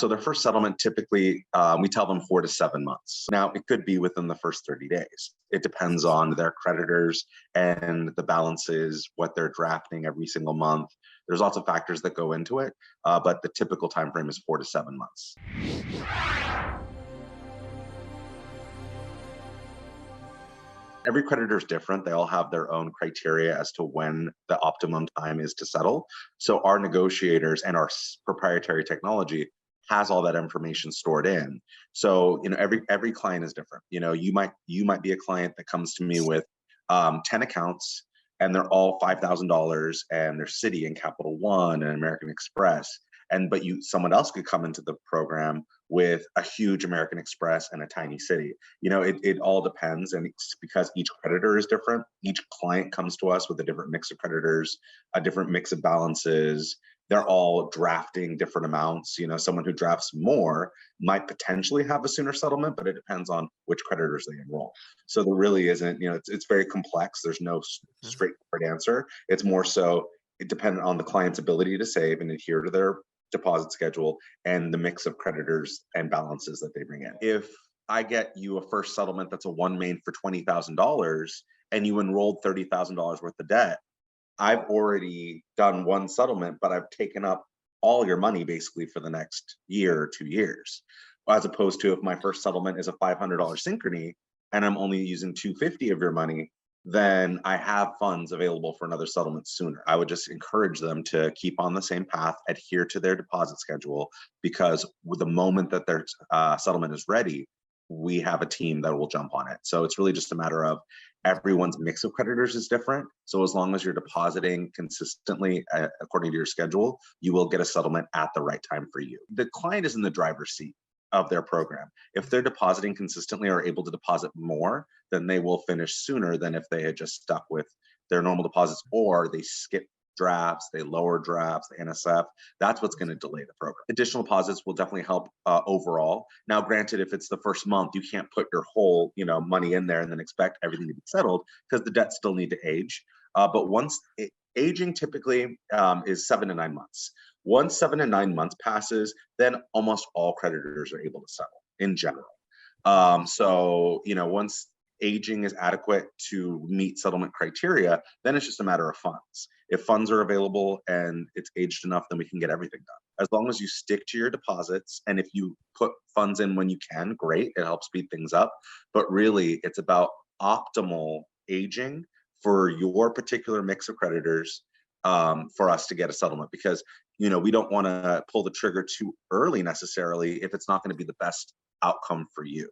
So their first settlement, typically, we tell them 4 to 7 months. Now, it could be within the first 30 days. It depends on their creditors and the balances, what they're drafting every single month. There's lots of factors that go into it, but the typical time frame is 4 to 7 months. Every creditor is different. They all have their own criteria as to when the optimum time is to settle. So our negotiators and our proprietary technology has all that information stored in. So every client is different. You might be a client that comes to me with 10 accounts, and they're all $5,000, and they're Citi and Capital One and American Express. But someone else could come into the program with a huge American Express and a tiny Citi. It all depends, and it's because each creditor is different. Each client comes to us with a different mix of creditors, a different mix of balances. They're all drafting different amounts. Someone who drafts more might potentially have a sooner settlement, but it depends on which creditors they enroll. So there really isn't, it's very complex. There's no straightforward answer. It's more so it dependent on the client's ability to save and adhere to their deposit schedule and the mix of creditors and balances that they bring in. If I get you a first settlement that's a one main for $20,000 and you enrolled $30,000 worth of debt, I've already done one settlement, but I've taken up all your money basically for the next year or 2 years. As opposed to if my first settlement is a $500 synchrony and I'm only using $250 of your money, then I have funds available for another settlement sooner. I would just encourage them to keep on the same path, adhere to their deposit schedule, because with the moment that their settlement is ready, we have a team that will jump on it. So it's really just a matter of everyone's mix of creditors is different. So as long as you're depositing consistently according to your schedule, you will get a settlement at the right time for you. The client is in the driver's seat of their program. If they're depositing consistently or able to deposit more, then they will finish sooner than if they had just stuck with their normal deposits, or they skip drafts, they lower drafts, the NSF. That's what's going to delay the program. Additional deposits will definitely help overall. Now, granted, if it's the first month, you can't put your whole money in there and then expect everything to be settled, because the debts still need to age. But aging typically is 7 to 9 months. Once 7 to 9 months passes, then almost all creditors are able to settle in general. So once aging is adequate to meet settlement criteria, then it's just a matter of funds. If funds are available and it's aged enough, then we can get everything done. As long as you stick to your deposits, and if you put funds in when you can, great, it helps speed things up. But really, it's about optimal aging for your particular mix of creditors, for us to get a settlement, because we don't want to pull the trigger too early necessarily if it's not going to be the best outcome for you.